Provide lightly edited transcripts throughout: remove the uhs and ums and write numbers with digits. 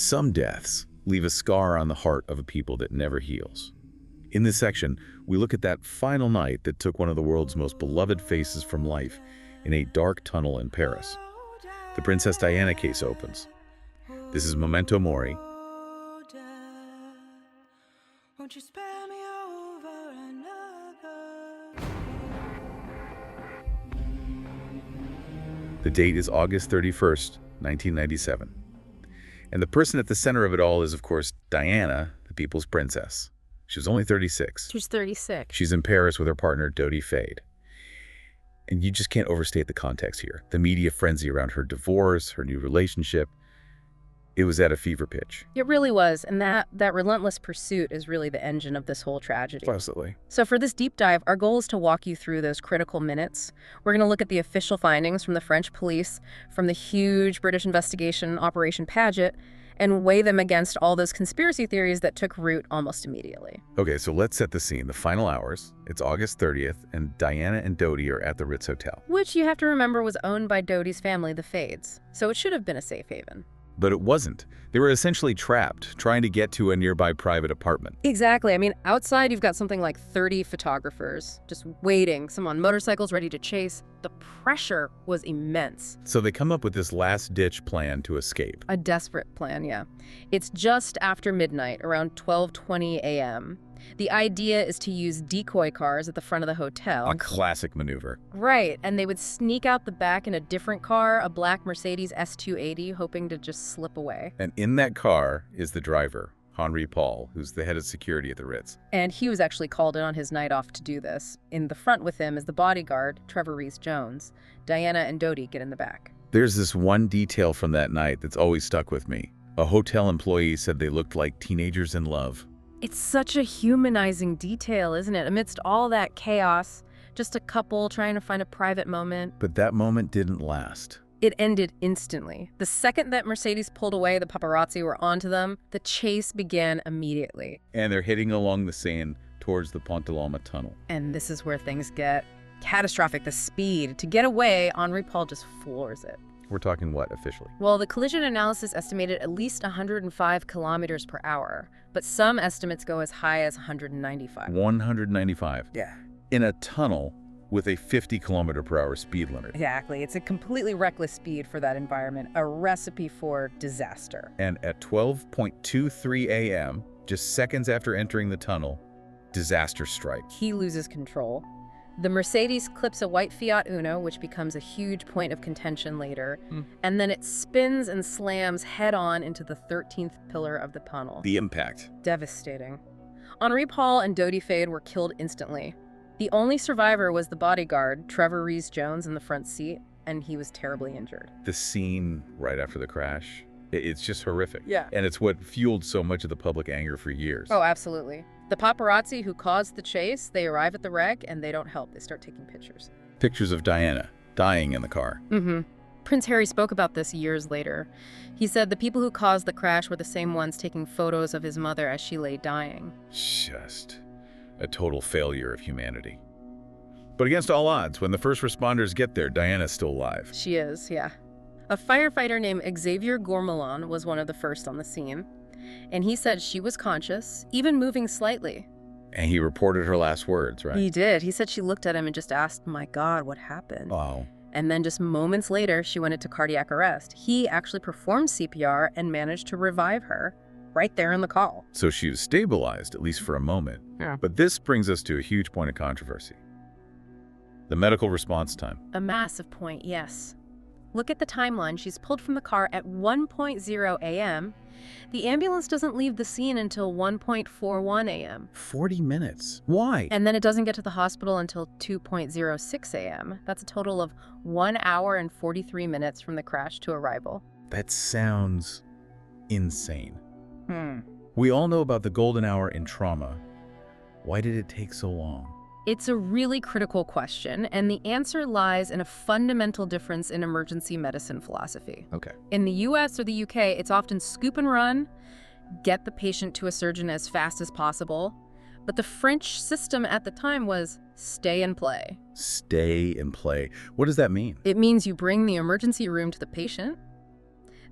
Some deaths leave a scar on the heart of a people that never heals. In this section, we look at that final night that took one of the world's most beloved faces from life in a dark tunnel in Paris. The Princess Diana case opens. This is Memento Mori. The date is August 31st, 1997. And the person at the center of it all is, of course, Diana, the people's princess. She was only 36. She's 36. She's in Paris with her partner, Dodi Fade. And you just can't overstate the context here. The media frenzy around her divorce, her new relationship, it was at a fever pitch. It really was, and that relentless pursuit is really the engine of this whole tragedy. Absolutely. So for this deep dive, our goal is to walk you through those critical minutes. We're going to look at the official findings from the French police, from the huge British investigation, Operation Paget, and weigh them against all those conspiracy theories that took root almost immediately. Okay, so let's set the scene. The final hours, it's August 30th, and Diana and Dodi are at the Ritz Hotel. Which you have to remember was owned by Dodi's family, the Fades, so it should have been a safe haven. But it wasn't. They were essentially trapped, trying to get to a nearby private apartment. Exactly. I mean, outside you've got something like 30 photographers just waiting, some on motorcycles ready to chase. The pressure was immense. So they come up with this last-ditch plan to escape. A desperate plan, yeah. It's just after midnight, around 12:20 a.m. The idea is to use decoy cars at the front of the hotel. A classic maneuver. Right, and they would sneak out the back in a different car, a black Mercedes S280, hoping to just slip away. And in that car is the driver, Henri Paul, who's the head of security at the Ritz. And he was actually called in on his night off to do this. In the front with him is the bodyguard, Trevor Rees-Jones. Diana and Dodi get in the back. There's this one detail from that night that's always stuck with me. A hotel employee said they looked like teenagers in love. It's such a humanizing detail, isn't it? Amidst all that chaos, just a couple trying to find a private moment. But that moment didn't last. It ended instantly. The second that Mercedes pulled away, the paparazzi were onto them. The chase began immediately. And they're heading along the Seine towards the Pont de l'Alma tunnel. And this is where things get catastrophic. The speed. To get away, Henri Paul just floors it. We're talking what, officially? Well, the collision analysis estimated at least 105 kilometers per hour, but some estimates go as high as 195. 195? Yeah. In a tunnel with a 50-kilometer-per-hour speed limit. Exactly. It's a completely reckless speed for that environment, a recipe for disaster. And at 12:23 a.m., just seconds after entering the tunnel, disaster strikes. He loses control. The Mercedes clips a white Fiat Uno, which becomes a huge point of contention later, and then it spins and slams head-on into the 13th pillar of the tunnel. The impact. Devastating. Henri Paul and Dodi Fade were killed instantly. The only survivor was the bodyguard, Trevor Rees-Jones, in the front seat, and he was terribly injured. The scene right after the crash, it's just horrific. Yeah. And it's what fueled so much of the public anger for years. Oh, absolutely. The paparazzi who caused the chase, they arrive at the wreck and they don't help. They start taking pictures. Pictures of Diana dying in the car. Prince Harry spoke about this years later. He said the people who caused the crash were the same ones taking photos of his mother as she lay dying. Just a total failure of humanity. But against all odds, when the first responders get there, Diana's still alive. She is, yeah. A firefighter named Xavier Gourmelon was one of the first on the scene. And he said she was conscious, even moving slightly. And he reported her last words, right? He did. He said she looked at him and just asked, "My God, what happened?" Wow. And then just moments later, she went into cardiac arrest. He actually performed CPR and managed to revive her right there in the call. So she was stabilized, at least for a moment. Yeah. But this brings us to a huge point of controversy. The medical response time. A massive point, yes. Look at the timeline. She's pulled from the car at 1:0 a.m. The ambulance doesn't leave the scene until 1:41 a.m. 40 minutes. Why? And then it doesn't get to the hospital until 2:06 a.m. That's a total of 1 hour and 43 minutes from the crash to arrival. That sounds insane. We all know about the golden hour in trauma. Why did it take so long? It's a really critical question, and the answer lies in a fundamental difference in emergency medicine philosophy. Okay. In the US or the UK, it's often scoop and run, get the patient to a surgeon as fast as possible. But the French system at the time was stay and play. Stay and play. What does that mean? It means you bring the emergency room to the patient.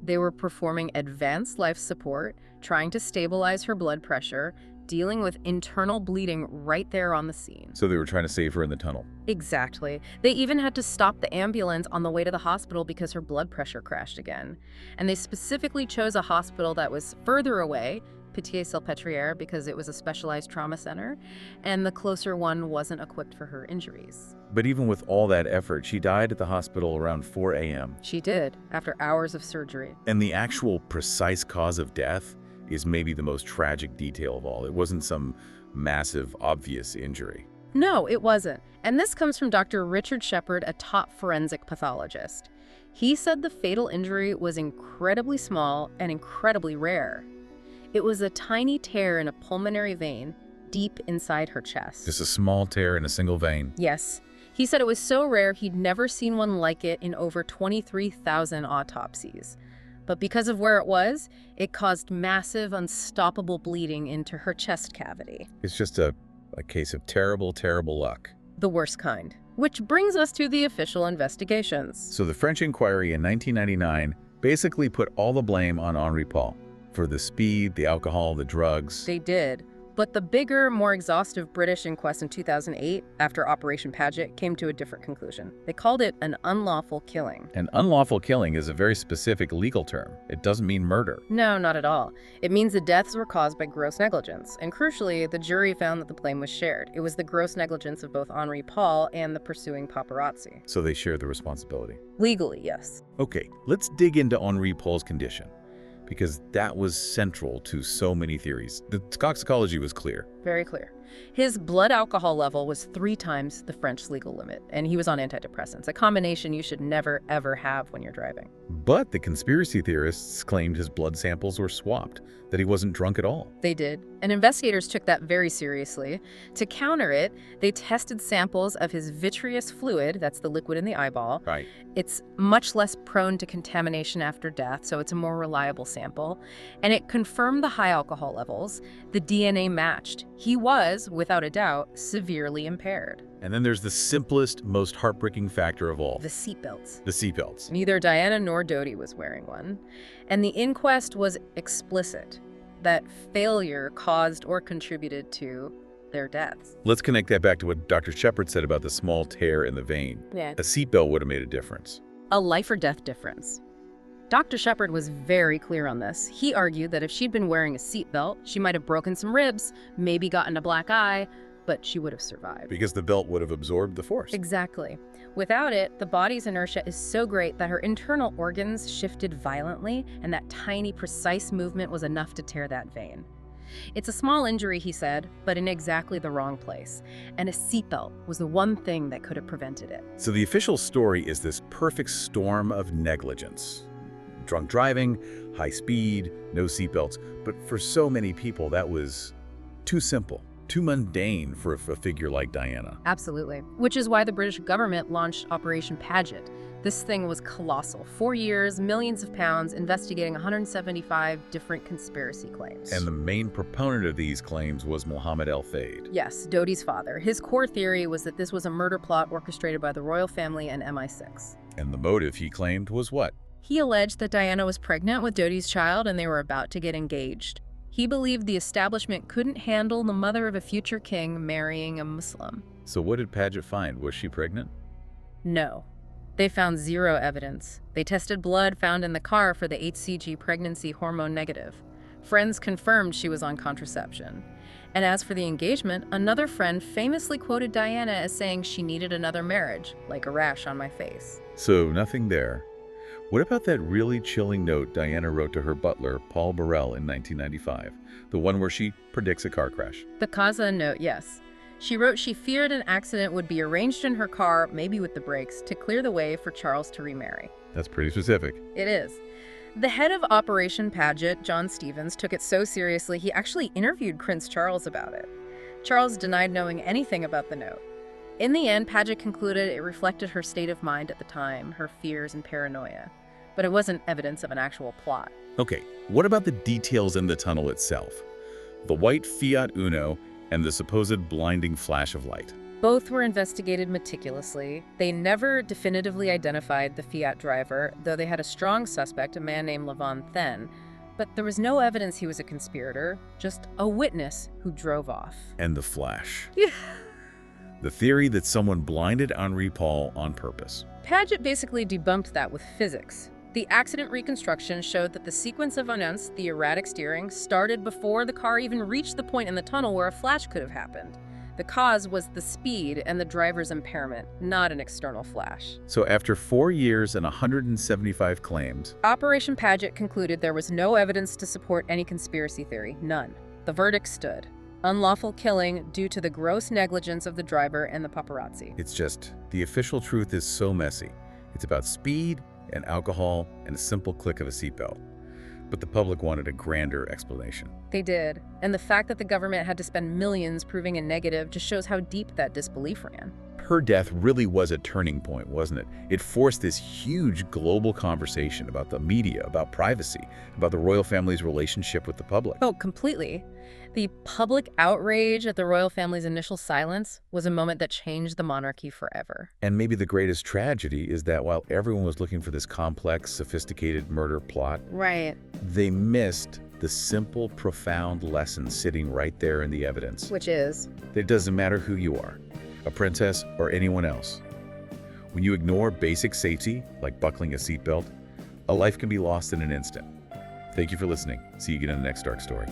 They were performing advanced life support, trying to stabilize her blood pressure, dealing with internal bleeding right there on the scene. So they were trying to save her in the tunnel. Exactly. They even had to stop the ambulance on the way to the hospital because her blood pressure crashed again. And they specifically chose a hospital that was further away, Pitié-Salpêtrière, because it was a specialized trauma center, and the closer one wasn't equipped for her injuries. But even with all that effort, she died at the hospital around 4 a.m. She did, after hours of surgery. And the actual precise cause of death is maybe the most tragic detail of all. It wasn't some massive, obvious injury. No, it wasn't. And this comes from Dr. Richard Shepard, a top forensic pathologist. He said the fatal injury was incredibly small and incredibly rare. It was a tiny tear in a pulmonary vein deep inside her chest. Just a small tear in a single vein. Yes. He said it was so rare he'd never seen one like it in over 23,000 autopsies. But because of where it was, it caused massive, unstoppable bleeding into her chest cavity. It's just a case of terrible, terrible luck. The worst kind. Which brings us to the official investigations. So the French inquiry in 1999 basically put all the blame on Henri Paul for the speed, the alcohol, the drugs. They did. But the bigger, more exhaustive British inquest in 2008, after Operation Paget, came to a different conclusion. They called it an unlawful killing. An unlawful killing is a very specific legal term. It doesn't mean murder. No, not at all. It means the deaths were caused by gross negligence. And crucially, the jury found that the blame was shared. It was the gross negligence of both Henri Paul and the pursuing paparazzi. So they share the responsibility. Legally, yes. Okay, let's dig into Henri Paul's condition, because that was central to so many theories. The toxicology was clear. Very clear. His blood alcohol level was 3 times the French legal limit, and he was on antidepressants, a combination you should never, ever have when you're driving. But the conspiracy theorists claimed his blood samples were swapped, that he wasn't drunk at all. They did, and investigators took that very seriously. To counter it, they tested samples of his vitreous fluid, that's the liquid in the eyeball. Right. It's much less prone to contamination after death, so it's a more reliable sample. And it confirmed the high alcohol levels. The DNA matched. He was, without a doubt, severely impaired. And then there's the simplest, most heartbreaking factor of all. The seatbelts. The seatbelts. Neither Diana nor Dodi was wearing one. And the inquest was explicit that failure caused or contributed to their deaths. Let's connect that back to what Dr. Shepard said about the small tear in the vein. Yeah. A seatbelt would have made a difference. A life or death difference. Dr. Shepard was very clear on this. He argued that if she'd been wearing a seatbelt, she might have broken some ribs, maybe gotten a black eye, but she would have survived. Because the belt would have absorbed the force. Exactly. Without it, the body's inertia is so great that her internal organs shifted violently, and that tiny, precise movement was enough to tear that vein. It's a small injury, he said, but in exactly the wrong place. And a seatbelt was the one thing that could have prevented it. So the official story is this perfect storm of negligence. Drunk driving, high speed, no seatbelts. But for so many people, that was too simple, too mundane for a figure like Diana. Absolutely. Which is why the British government launched Operation Paget. This thing was colossal. 4 years, millions of pounds, investigating 175 different conspiracy claims. And the main proponent of these claims was Mohammed El-Fayed. Yes, Dodi's father. His core theory was that this was a murder plot orchestrated by the royal family and MI6. And the motive, he claimed, was what? He alleged that Diana was pregnant with Dodi's child and they were about to get engaged. He believed the establishment couldn't handle the mother of a future king marrying a Muslim. So what did Paget find? Was she pregnant? No. They found zero evidence. They tested blood found in the car for the HCG pregnancy hormone negative. Friends confirmed she was on contraception. And as for the engagement, another friend famously quoted Diana as saying she needed another marriage, like a rash on my face. So nothing there. What about that really chilling note Diana wrote to her butler, Paul Burrell, in 1995? The one where she predicts a car crash. The Kaza note, yes. She wrote she feared an accident would be arranged in her car, maybe with the brakes, to clear the way for Charles to remarry. That's pretty specific. It is. The head of Operation Paget, John Stevens, took it so seriously he actually interviewed Prince Charles about it. Charles denied knowing anything about the note. In the end, Paget concluded it reflected her state of mind at the time, her fears and paranoia. But it wasn't evidence of an actual plot. Okay, what about the details in the tunnel itself? The white Fiat Uno and the supposed blinding flash of light. Both were investigated meticulously. They never definitively identified the Fiat driver, though they had a strong suspect, a man named Levon Then. But there was no evidence he was a conspirator, just a witness who drove off. And the flash. Yeah. The theory that someone blinded Henri Paul on purpose. Paget basically debunked that with physics. The accident reconstruction showed that the sequence of events, the erratic steering, started before the car even reached the point in the tunnel where a flash could have happened. The cause was the speed and the driver's impairment, not an external flash. So after 4 years and 175 claims, Operation Paget concluded there was no evidence to support any conspiracy theory, none. The verdict stood: unlawful killing due to the gross negligence of the driver and the paparazzi. it's just, the official truth is so messy. It's about speed and alcohol and a simple click of a seatbelt. But the public wanted a grander explanation. They did, and the fact that the government had to spend millions proving a negative just shows how deep that disbelief ran. Her death really was a turning point, wasn't it? It forced this huge global conversation about the media, about privacy, about the royal family's relationship with the public. Oh, completely. The public outrage at the royal family's initial silence was a moment that changed the monarchy forever. And maybe the greatest tragedy is that while everyone was looking for this complex, sophisticated murder plot, Right. they missed the simple, profound lesson sitting right there in the evidence. Which is? That it doesn't matter who you are, a princess or anyone else. When you ignore basic safety, like buckling a seatbelt, a life can be lost in an instant. Thank you for listening. See you again in the next Dark Story.